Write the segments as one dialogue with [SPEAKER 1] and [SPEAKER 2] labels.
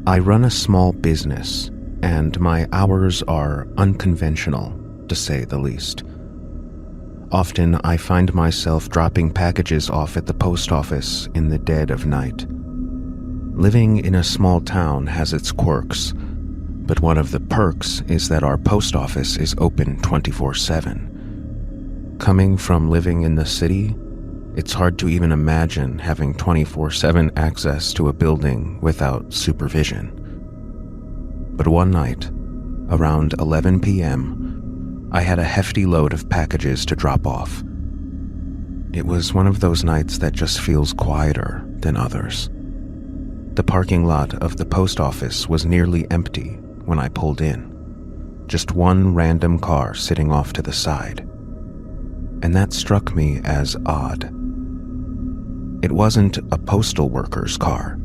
[SPEAKER 1] I run a small business, and my hours are unconventional, to say the least. Often I find myself dropping packages off at the post office in the dead of night. Living in a small town has its quirks, but one of the perks is that our post office is open 24/7. Coming from living in the city, it's hard to even imagine having 24/7 access to a building without supervision. But one night, around 11 p.m., I had a hefty load of packages to drop off. It was one of those nights that just feels quieter than others. The parking lot of the post office was nearly empty when I pulled in. Just one random car sitting off to the side. And that struck me as odd. It wasn't a postal worker's car.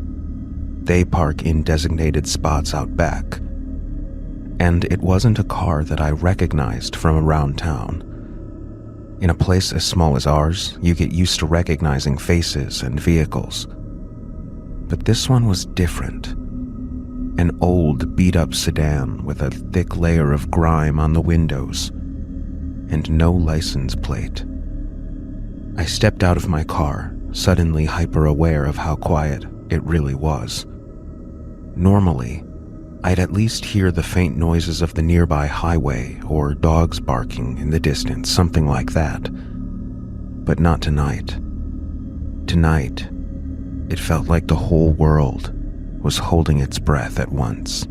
[SPEAKER 1] They park in designated spots out back. And it wasn't a car that I recognized from around town. In a place as small as ours, you get used to recognizing faces and vehicles. But this one was different. An old, beat-up sedan with a thick layer of grime on the windows, and no license plate. I stepped out of my car, suddenly hyper-aware of how quiet it really was. Normally, I'd at least hear the faint noises of the nearby highway or dogs barking in the distance, something like that. But not tonight. Tonight, it felt like the whole world was holding its breath at once.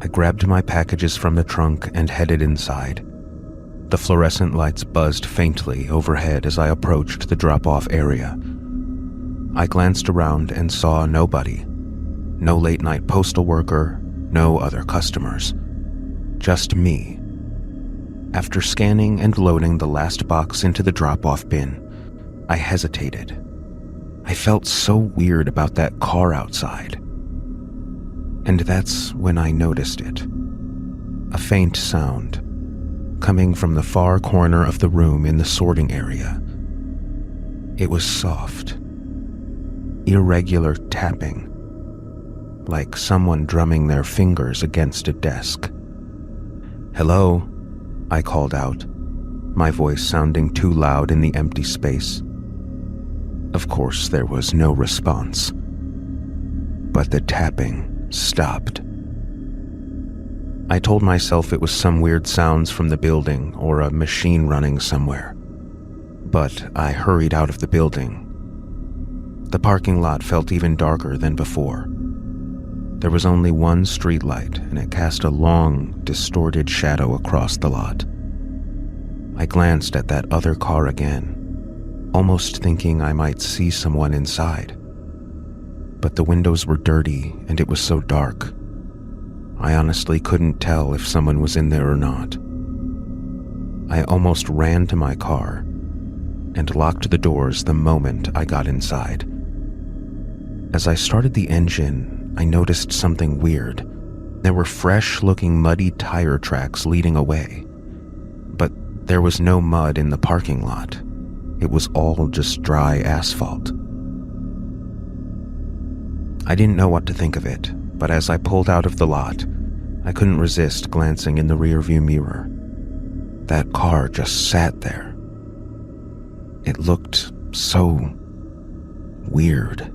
[SPEAKER 1] I grabbed my packages from the trunk and headed inside. The fluorescent lights buzzed faintly overhead as I approached the drop-off area. I glanced around and saw nobody. No late-night postal worker, no other customers. Just me. After scanning and loading the last box into the drop-off bin, I hesitated. I felt so weird about that car outside. And that's when I noticed it. A faint sound, coming from the far corner of the room in the sorting area. It was soft, irregular tapping, like someone drumming their fingers against a desk. "Hello," I called out, my voice sounding too loud in the empty space. Of course, there was no response. But the tapping stopped. I told myself it was some weird sounds from the building or a machine running somewhere. But I hurried out of the building. The parking lot felt even darker than before. There was only one street light, and it cast a long, distorted shadow across the lot. I glanced at that other car again, almost thinking I might see someone inside. But the windows were dirty, and it was so dark. I honestly couldn't tell if someone was in there or not. I almost ran to my car and locked the doors the moment I got inside. As I started the engine, I noticed something weird. There were fresh-looking muddy tire tracks leading away. But there was no mud in the parking lot. It was all just dry asphalt. I didn't know what to think of it, but as I pulled out of the lot, I couldn't resist glancing in the rearview mirror. That car just sat there. It looked so weird.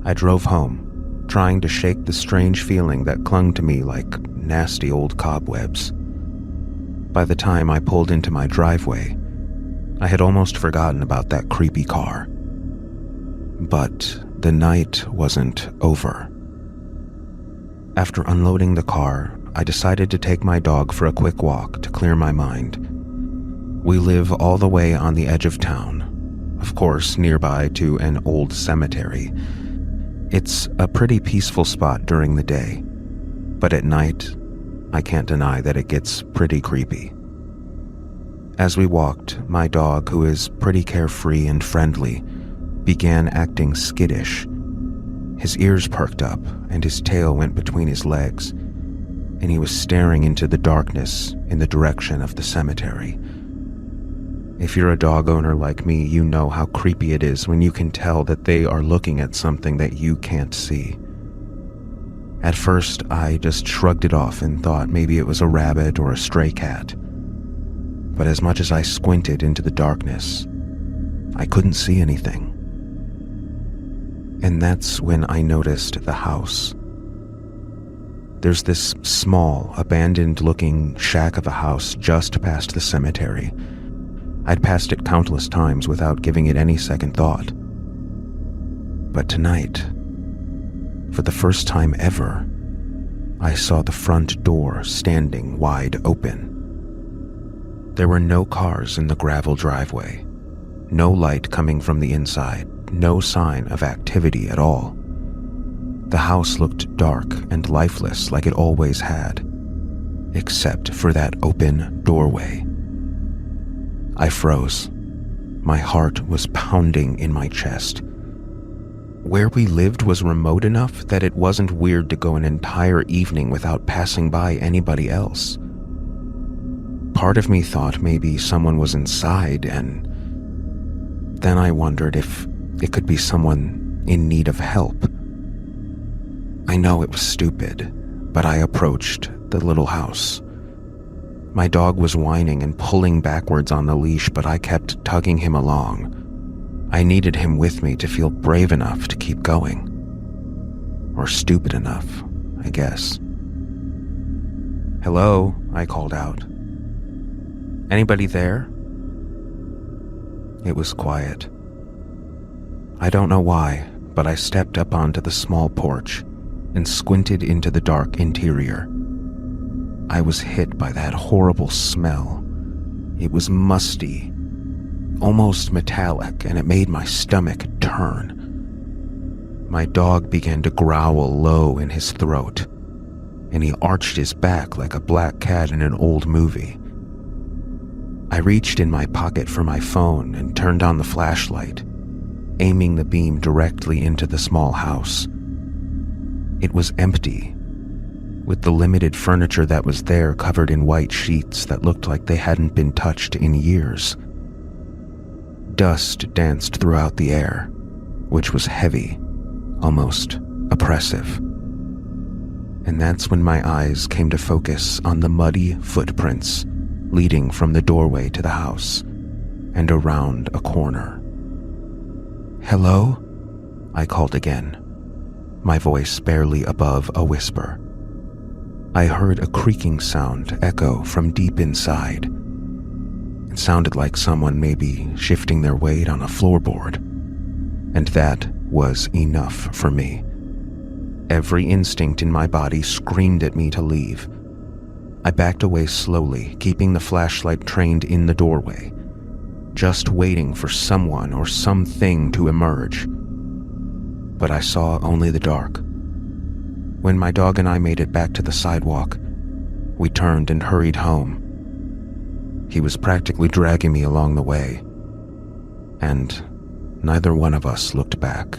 [SPEAKER 1] I drove home, trying to shake the strange feeling that clung to me like nasty old cobwebs. By the time I pulled into my driveway, I had almost forgotten about that creepy car. But the night wasn't over. After unloading the car, I decided to take my dog for a quick walk to clear my mind. We live all the way on the edge of town, of course nearby to an old cemetery. It's a pretty peaceful spot during the day, but at night, I can't deny that it gets pretty creepy. As we walked, my dog, who is pretty carefree and friendly, began acting skittish. His ears perked up and his tail went between his legs, and he was staring into the darkness in the direction of the cemetery. If you're a dog owner like me, you know how creepy it is when you can tell that they are looking at something that you can't see. At first, I just shrugged it off and thought maybe it was a rabbit or a stray cat. But as much as I squinted into the darkness, I couldn't see anything. And that's when I noticed the house. There's this small, abandoned-looking shack of a house just past the cemetery. I'd passed it countless times without giving it any second thought. But tonight, for the first time ever, I saw the front door standing wide open. There were no cars in the gravel driveway, no light coming from the inside, no sign of activity at all. The house looked dark and lifeless like it always had, except for that open doorway. I froze. My heart was pounding in my chest. Where we lived was remote enough that it wasn't weird to go an entire evening without passing by anybody else. Part of me thought maybe someone was inside, and then I wondered if it could be someone in need of help. I know it was stupid, but I approached the little house. My dog was whining and pulling backwards on the leash, but I kept tugging him along. I needed him with me to feel brave enough to keep going. Or stupid enough, I guess. "Hello," I called out. "Anybody there?" It was quiet. I don't know why, but I stepped up onto the small porch and squinted into the dark interior. I was hit by that horrible smell. It was musty, almost metallic, and it made my stomach turn. My dog began to growl low in his throat, and he arched his back like a black cat in an old movie. I reached in my pocket for my phone and turned on the flashlight, aiming the beam directly into the small house. It was empty, with the limited furniture that was there covered in white sheets that looked like they hadn't been touched in years. Dust danced throughout the air, which was heavy, almost oppressive. And that's when my eyes came to focus on the muddy footprints leading from the doorway to the house and around a corner. "Hello?" I called again, my voice barely above a whisper. I heard a creaking sound echo from deep inside. It sounded like someone maybe shifting their weight on a floorboard, and that was enough for me. Every instinct in my body screamed at me to leave. I backed away slowly, keeping the flashlight trained in the doorway, just waiting for someone or something to emerge. But I saw only the dark. When my dog and I made it back to the sidewalk, we turned and hurried home. He was practically dragging me along the way, and neither one of us looked back.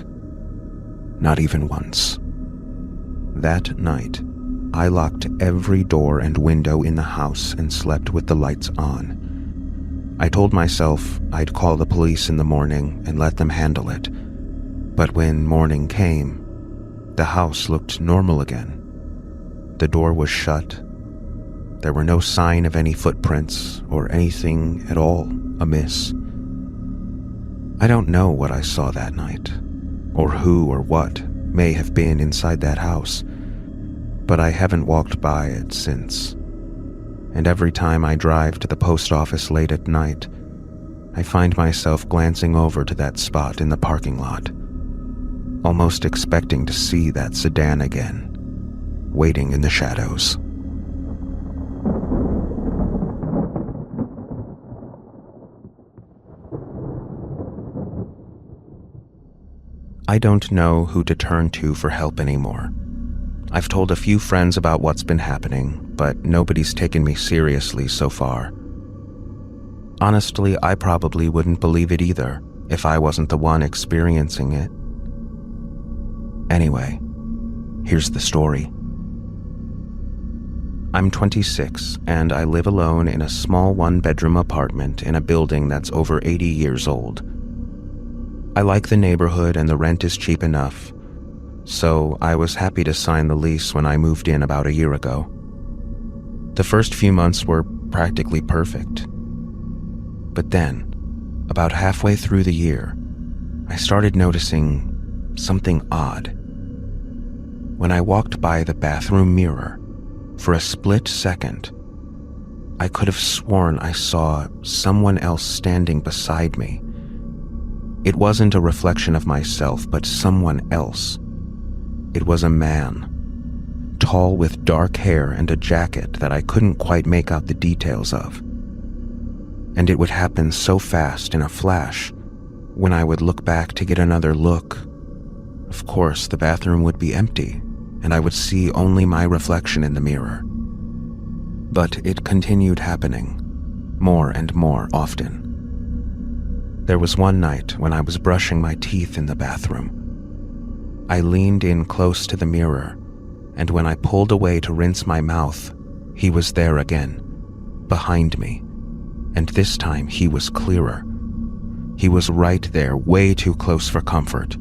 [SPEAKER 1] Not even once. That night, I locked every door and window in the house and slept with the lights on. I told myself I'd call the police in the morning and let them handle it. But when morning came, the house looked normal again. The door was shut. There were no sign of any footprints or anything at all amiss. I don't know what I saw that night, or who or what may have been inside that house, but I haven't walked by it since. And every time I drive to the post office late at night, I find myself glancing over to that spot in the parking lot, almost expecting to see that sedan again, waiting in the shadows. I don't know who to turn to for help anymore. I've told a few friends about what's been happening, but nobody's taken me seriously so far. Honestly, I probably wouldn't believe it either if I wasn't the one experiencing it. Anyway, here's the story. I'm 26, and I live alone in a small one-bedroom apartment in a building that's over 80 years old. I like the neighborhood and the rent is cheap enough, so I was happy to sign the lease when I moved in about a year ago. The first few months were practically perfect. But then, about halfway through the year, I started noticing something odd. When I walked by the bathroom mirror, for a split second, I could have sworn I saw someone else standing beside me. It wasn't a reflection of myself, but someone else. It was a man, tall with dark hair and a jacket that I couldn't quite make out the details of. And it would happen so fast in a flash. When I would look back to get another look, of course the bathroom would be empty, and I would see only my reflection in the mirror. But it continued happening, more and more often. There was one night when I was brushing my teeth in the bathroom. I leaned in close to the mirror, and when I pulled away to rinse my mouth, he was there again, behind me, and this time he was clearer. He was right there, way too close for comfort,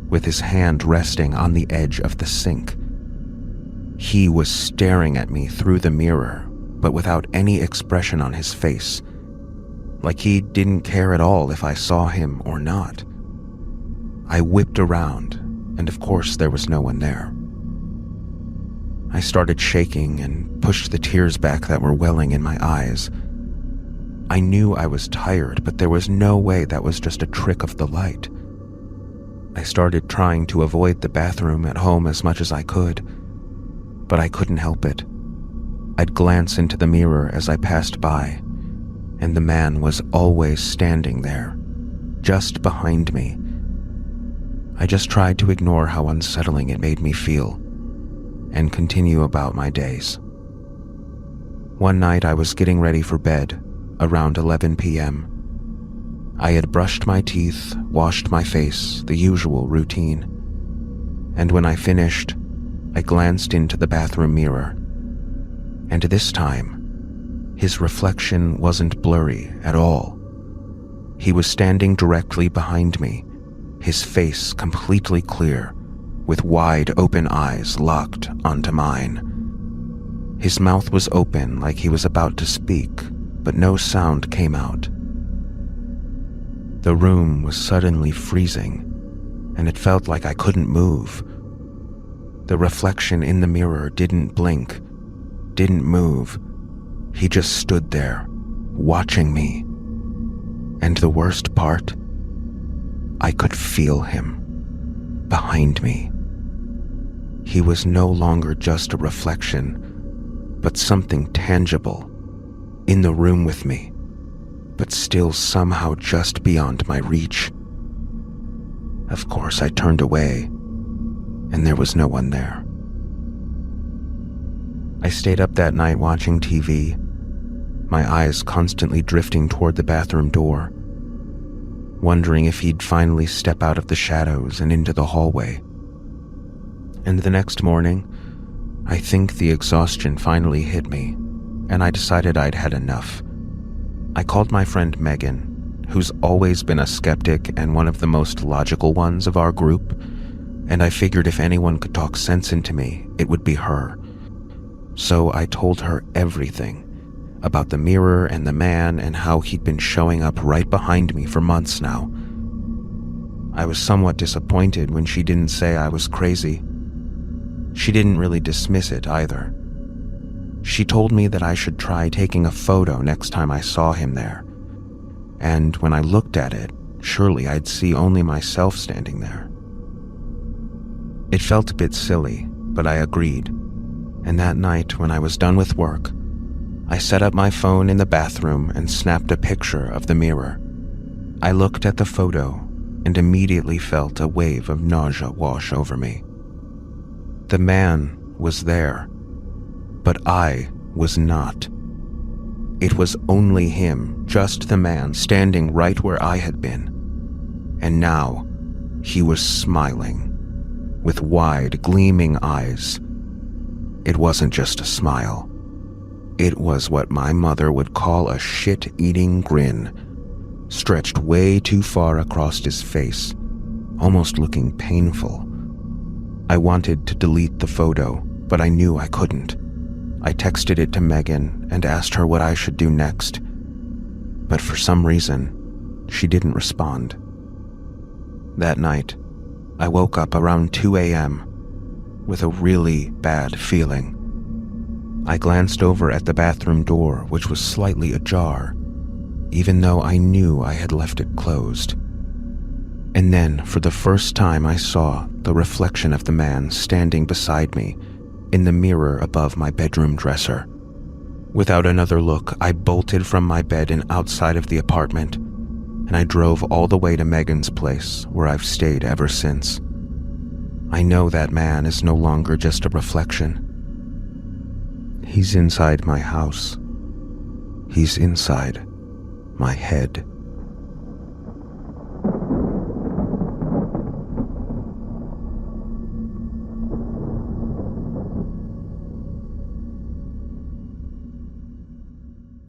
[SPEAKER 1] with his hand resting on the edge of the sink. He was staring at me through the mirror, but without any expression on his face, like he didn't care at all if I saw him or not. I whipped around, and of course there was no one there. I started shaking and pushed the tears back that were welling in my eyes. I knew I was tired, but there was no way that was just a trick of the light. I started trying to avoid the bathroom at home as much as I could, but I couldn't help it. I'd glance into the mirror as I passed by, and the man was always standing there, just behind me. I just tried to ignore how unsettling it made me feel, and continue about my days. One night I was getting ready for bed, around 11 p.m. I had brushed my teeth, washed my face, the usual routine. And when I finished, I glanced into the bathroom mirror. And this time, his reflection wasn't blurry at all. He was standing directly behind me, his face completely clear, with wide open eyes locked onto mine. His mouth was open like he was about to speak, but no sound came out. The room was suddenly freezing, and it felt like I couldn't move. The reflection in the mirror didn't blink, didn't move. He just stood there, watching me. And the worst part, I could feel him, behind me. He was no longer just a reflection, but something tangible, in the room with me, but still somehow just beyond my reach. Of course, I turned away, and there was no one there. I stayed up that night watching TV, my eyes constantly drifting toward the bathroom door, wondering if he'd finally step out of the shadows and into the hallway. And the next morning, I think the exhaustion finally hit me, and I decided I'd had enough. I called my friend Megan, who's always been a skeptic and one of the most logical ones of our group, and I figured if anyone could talk sense into me, it would be her. So I told her everything about the mirror and the man and how he'd been showing up right behind me for months now. I was somewhat disappointed when she didn't say I was crazy. She didn't really dismiss it either. She told me that I should try taking a photo next time I saw him there. And when I looked at it, surely I'd see only myself standing there. It felt a bit silly, but I agreed. And that night, when I was done with work, I set up my phone in the bathroom and snapped a picture of the mirror. I looked at the photo and immediately felt a wave of nausea wash over me. The man was there, but I was not. It was only him, just the man, standing right where I had been. And now, he was smiling, with wide, gleaming eyes. It wasn't just a smile. It was what my mother would call a shit-eating grin, stretched way too far across his face, almost looking painful. I wanted to delete the photo, but I knew I couldn't. I texted it to Megan and asked her what I should do next. But for some reason, she didn't respond. That night, I woke up around 2 a.m. with a really bad feeling. I glanced over at the bathroom door, which was slightly ajar, even though I knew I had left it closed. And then, for the first time, I saw the reflection of the man standing beside me in the mirror above my bedroom dresser. Without another look, I bolted from my bed and outside of the apartment, and I drove all the way to Megan's place, where I've stayed ever since. I know that man is no longer just a reflection. He's inside my house. He's inside my head.